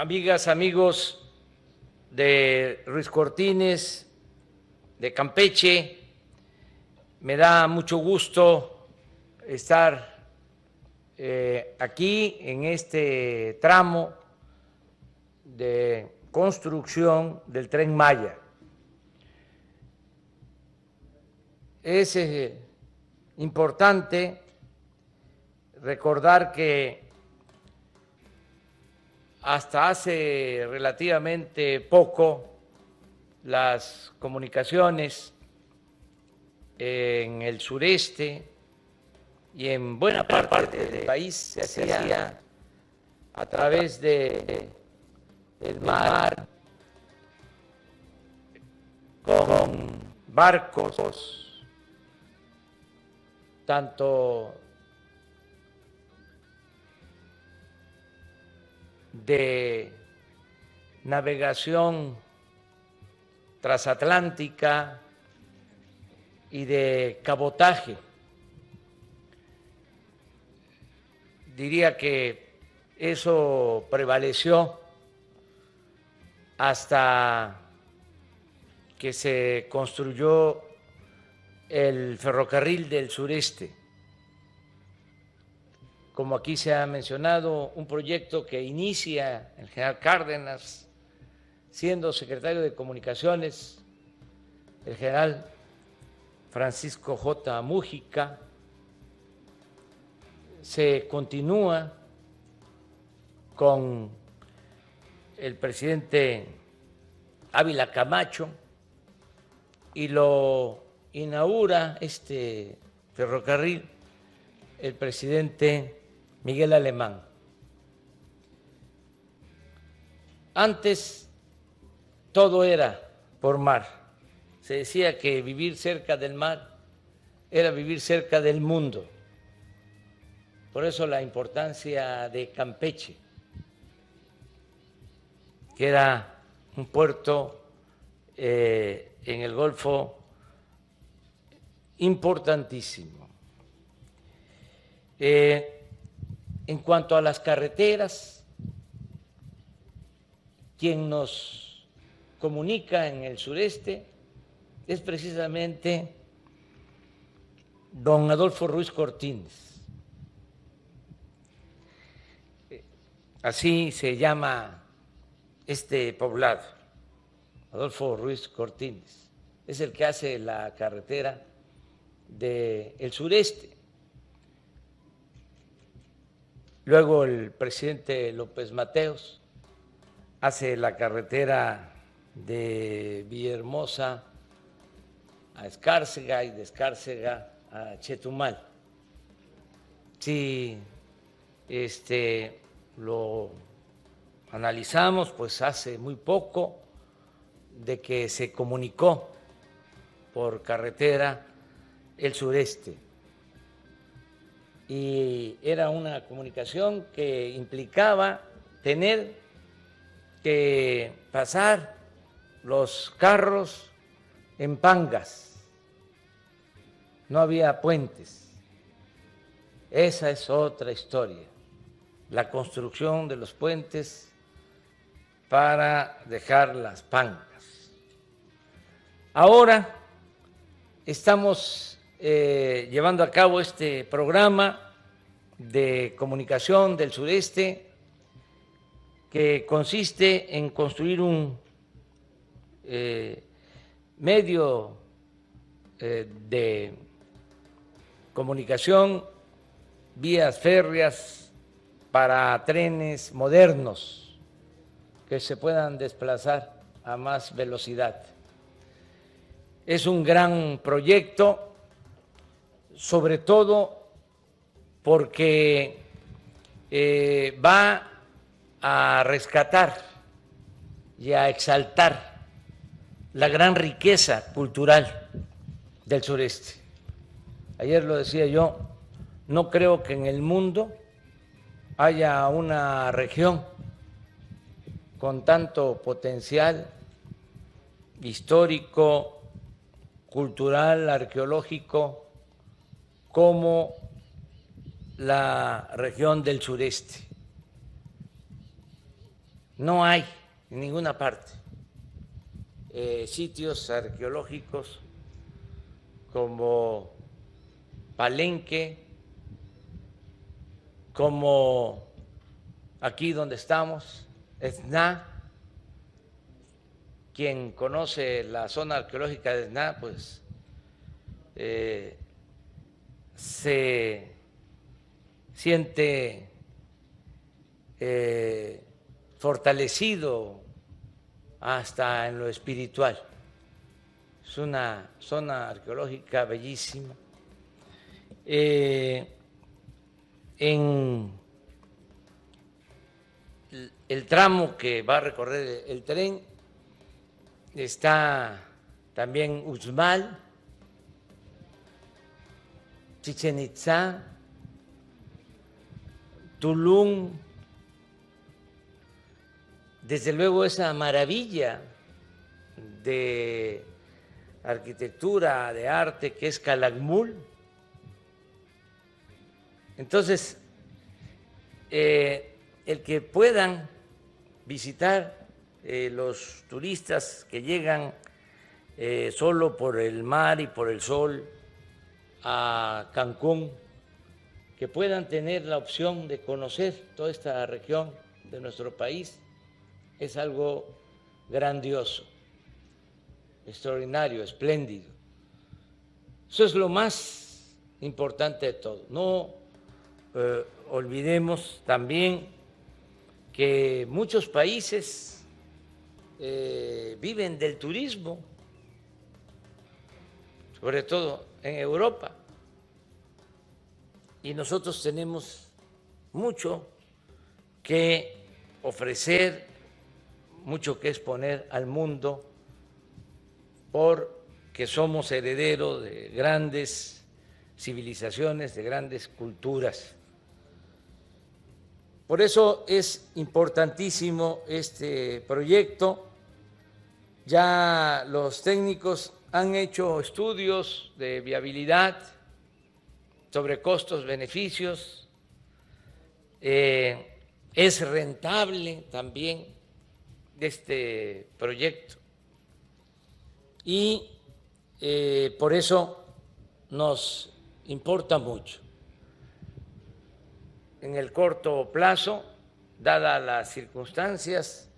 amigas, amigos de Ruiz Cortines, de Campeche, me da mucho gusto estar aquí en este tramo de construcción del Tren Maya. Es importante recordar que hasta hace relativamente poco las comunicaciones en el sureste y en buena parte del país se hacía a través del mar, con barcos, tanto de navegación transatlántica y de cabotaje. Diría que eso prevaleció hasta que se construyó el ferrocarril del sureste. Como aquí se ha mencionado, un proyecto que inicia el general Cárdenas, siendo secretario de Comunicaciones, el general Francisco J. Mújica, se continúa con el presidente Ávila Camacho y lo inaugura este ferrocarril el presidente Miguel Alemán. Antes todo era por mar. Se decía que vivir cerca del mar era vivir cerca del mundo. Por eso la importancia de Campeche, que era un puerto en el Golfo importantísimo. En cuanto a las carreteras, quien nos comunica en el sureste es precisamente don Adolfo Ruiz Cortines. Así se llama este poblado, Adolfo Ruiz Cortines. Es el que hace la carretera del sureste. Luego el presidente López Mateos hace la carretera de Villahermosa a Escárcega y de Escárcega a Chetumal. Si lo analizamos, pues hace muy poco de que se comunicó por carretera el sureste. Y era una comunicación que implicaba tener que pasar los carros en pangas. No había puentes. Esa es otra historia, la construcción de los puentes para dejar las pangas. Ahora estamos llevando a cabo este programa de comunicación del sureste que consiste en construir un medio de comunicación, vías férreas para trenes modernos que se puedan desplazar a más velocidad. Es un gran proyecto, sobre todo porque va a rescatar y a exaltar la gran riqueza cultural del sureste. Ayer lo decía yo, no creo que en el mundo haya una región con tanto potencial histórico, cultural, arqueológico, como la región del sureste. no hay en ninguna parte sitios arqueológicos como Palenque, como aquí donde estamos, Ezná. Quien conoce la zona arqueológica de Ezná, pues se siente fortalecido hasta en lo espiritual. Es una zona arqueológica bellísima. En el tramo que va a recorrer el tren está también Uxmal, Chichén Itzá, Tulum, desde luego esa maravilla de arquitectura, de arte que es Calakmul. Entonces, el que puedan visitar los turistas que llegan solo por el mar y por el sol a Cancún, que puedan tener la opción de conocer toda esta región de nuestro país, es algo grandioso, extraordinario, espléndido. Eso es lo más importante de todo. No olvidemos también que muchos países viven del turismo, sobre todo en Europa, y nosotros tenemos mucho que ofrecer, mucho que exponer al mundo, porque somos herederos de grandes civilizaciones, de grandes culturas. Por eso es importantísimo este proyecto. Ya los técnicos han hecho estudios de viabilidad sobre costos, beneficios. Es rentable también este proyecto y por eso nos importa mucho. En el corto plazo, dadas las circunstancias,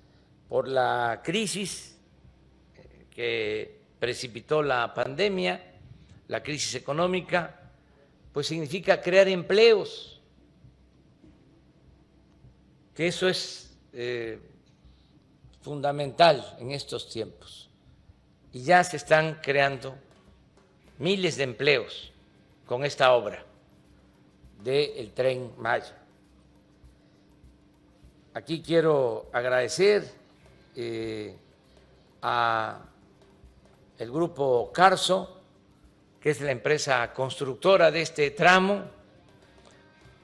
por la crisis que precipitó la pandemia, la crisis económica, pues significa crear empleos, que eso es fundamental en estos tiempos. Y ya se están creando miles de empleos con esta obra del Tren Maya. Aquí quiero agradecer a el grupo Carso, que es la empresa constructora de este tramo,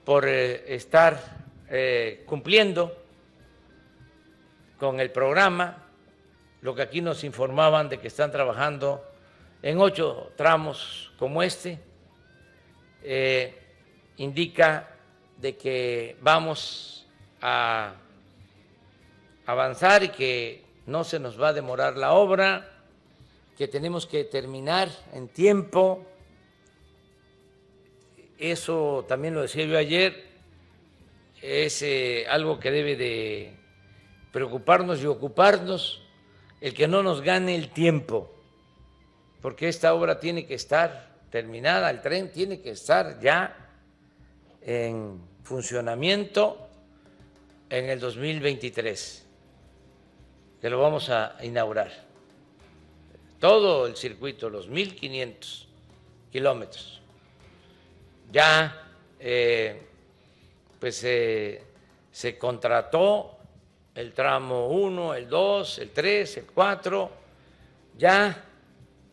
por estar cumpliendo con el programa. Lo que aquí nos informaban de que están trabajando en 8 tramos como este, indica de que vamos a avanzar y que no se nos va a demorar la obra, que tenemos que terminar en tiempo. Eso también lo decía yo ayer, es algo que debe de preocuparnos y ocuparnos, el que no nos gane el tiempo, porque esta obra tiene que estar terminada, el tren tiene que estar ya en funcionamiento en el 2023, que lo vamos a inaugurar. Todo el circuito, los 1.500 kilómetros. Ya pues se contrató el tramo 1, el 2, el 3, el 4, ya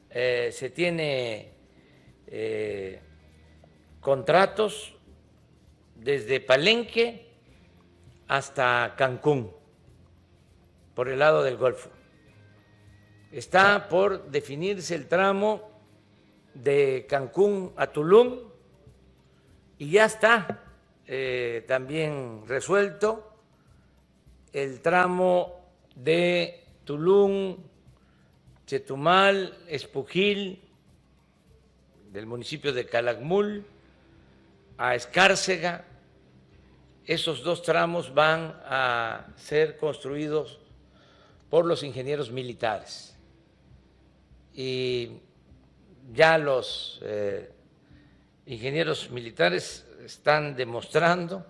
se tiene contratos desde Palenque hasta Cancún, por el lado del Golfo. Está por definirse el tramo de Cancún a Tulum y ya está también resuelto el tramo de Tulum, Chetumal, Espujil, del municipio de Calakmul a Escárcega. Esos dos tramos van a ser construidos por los ingenieros militares. Y ya los ingenieros militares están demostrando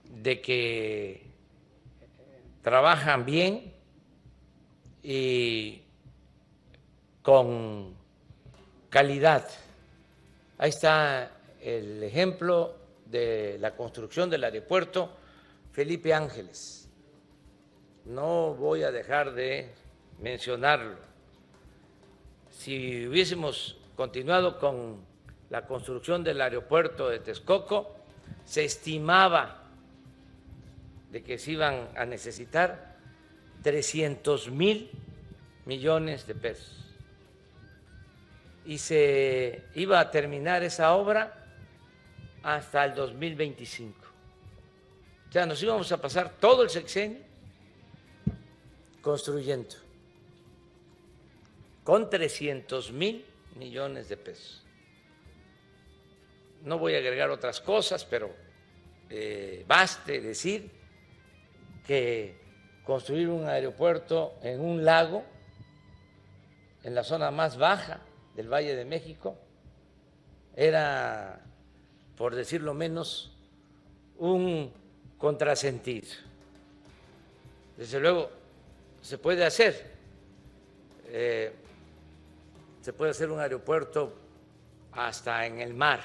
de que trabajan bien y con calidad. Ahí está el ejemplo de la construcción del aeropuerto Felipe Ángeles. No voy a dejar de mencionarlo. Si hubiésemos continuado con la construcción del aeropuerto de Texcoco, se estimaba de que se iban a necesitar 300,000 millones de pesos. Y se iba a terminar esa obra hasta el 2025. O sea, nos íbamos a pasar todo el sexenio construyendo con 300,000 millones de pesos. No voy a agregar otras cosas, pero baste decir que construir un aeropuerto en un lago, en la zona más baja del Valle de México, era, por decirlo menos, un contrasentido. Desde luego, se puede hacer un aeropuerto hasta en el mar.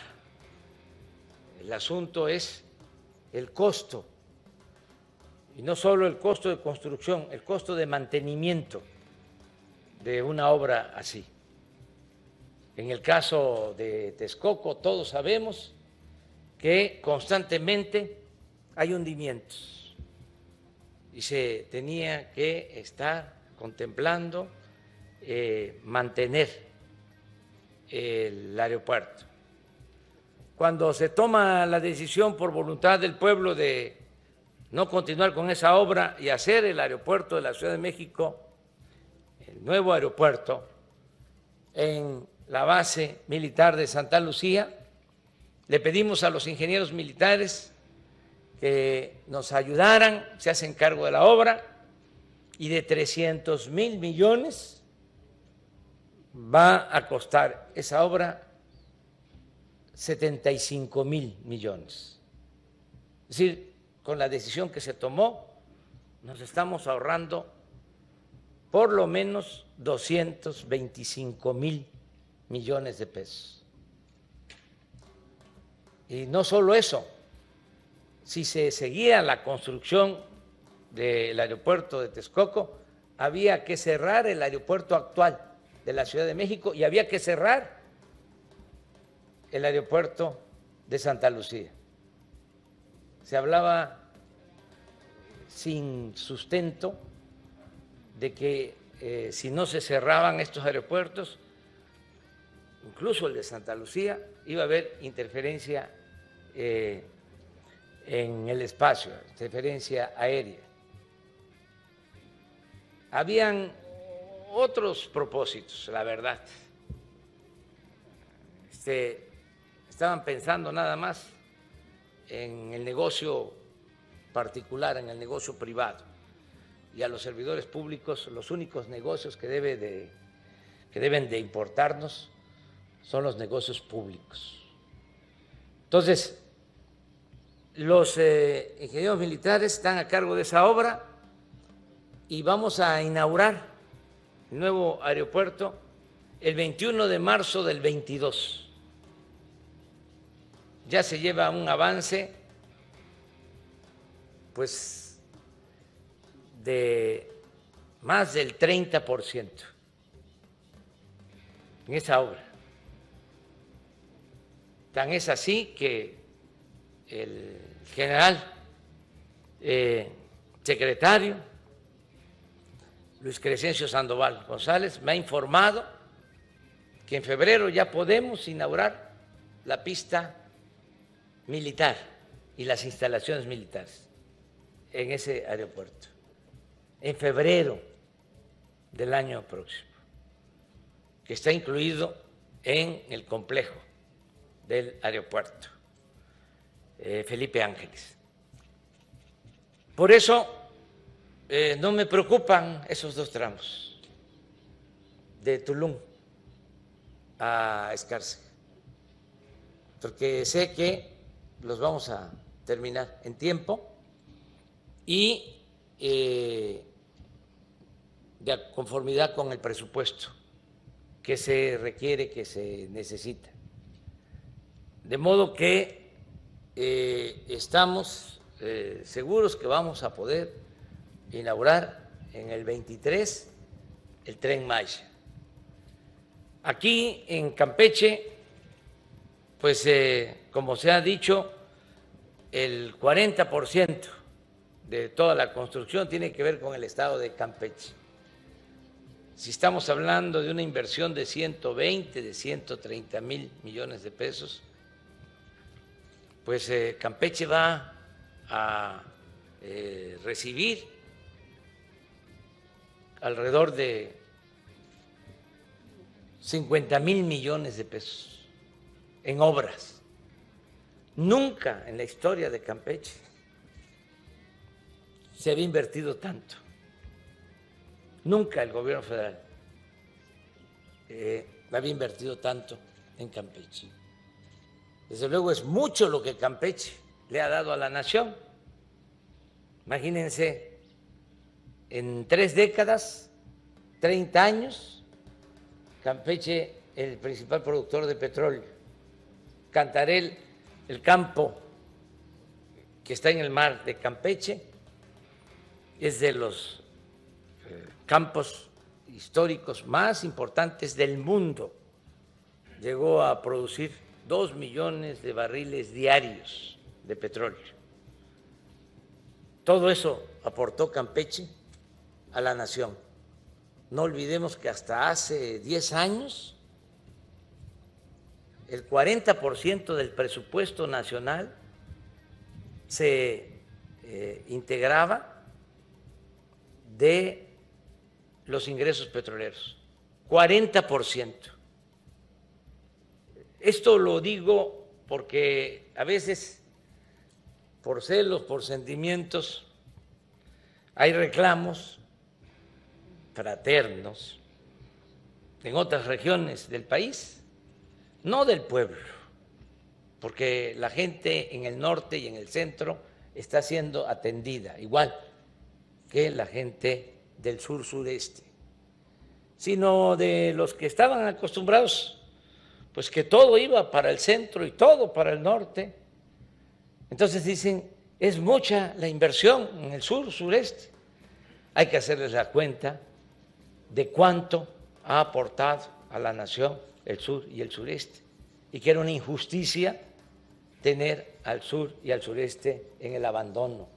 El asunto es el costo, y no solo el costo de construcción, el costo de mantenimiento de una obra así. En el caso de Texcoco, todos sabemos que constantemente hay hundimientos y se tenía que estar contemplando mantener el aeropuerto. Cuando se toma la decisión por voluntad del pueblo de no continuar con esa obra y hacer el aeropuerto de la Ciudad de México, el nuevo aeropuerto, en la base militar de Santa Lucía, le pedimos a los ingenieros militares que nos ayudaran, se hacen cargo de la obra, y de 300,000 millones va a costar esa obra 75,000 millones. Es decir, con la decisión que se tomó, nos estamos ahorrando por lo menos 225,000 millones de pesos. Y no solo eso, si se seguía la construcción del aeropuerto de Texcoco, había que cerrar el aeropuerto actual de la Ciudad de México y había que cerrar el aeropuerto de Santa Lucía. Se hablaba sin sustento de que si no se cerraban estos aeropuertos, incluso el de Santa Lucía, iba a haber interferencia en el espacio, interferencia aérea. Habían otros propósitos, la verdad. Estaban pensando nada más en el negocio particular, en el negocio privado, y a los servidores públicos los únicos negocios que deben de importarnos son los negocios públicos. Entonces, los ingenieros militares están a cargo de esa obra y vamos a inaugurar el nuevo aeropuerto el 21 de marzo del 22. Ya se lleva un avance pues de más del 30% en esa obra. Tan es así que el general secretario Luis Crescencio Sandoval González me ha informado que en febrero ya podemos inaugurar la pista militar y las instalaciones militares en ese aeropuerto, en febrero del año próximo, que está incluido en el complejo del aeropuerto Felipe Ángeles. Por eso no me preocupan esos 2 tramos de Tulum a Escárcega, porque sé que los vamos a terminar en tiempo y de conformidad con el presupuesto que se requiere, que se necesita. De modo que estamos seguros que vamos a poder inaugurar en el 23 el Tren Maya. Aquí en Campeche, pues como se ha dicho, el 40% de toda la construcción tiene que ver con el estado de Campeche. Si estamos hablando de una inversión de 120, de 130 mil millones de pesos, pues Campeche va a recibir alrededor de 50 mil millones de pesos en obras. Nunca en la historia de Campeche se había invertido tanto. Nunca el gobierno federal había invertido tanto en Campeche. Desde luego es mucho lo que Campeche le ha dado a la nación. Imagínense, en 3 décadas, 30 años, Campeche, el principal productor de petróleo. Cantarell, el campo que está en el mar de Campeche, es de los campos históricos más importantes del mundo. Llegó a producir 2 millones de barriles diarios de petróleo. Todo eso aportó Campeche a la nación. No olvidemos que hasta hace 10 años el 40% del presupuesto nacional se integraba de los ingresos petroleros, 40%. Esto lo digo porque a veces, por celos, por sentimientos, hay reclamos fraternos en otras regiones del país, no del pueblo, porque la gente en el norte y en el centro está siendo atendida, igual que la gente del sur-sureste, sino de los que estaban acostumbrados, pues que todo iba para el centro y todo para el norte. Entonces dicen, es mucha la inversión en el sur-sureste. Hay que hacerles la cuenta de cuánto ha aportado a la nación el sur y el sureste, y que era una injusticia tener al sur y al sureste en el abandono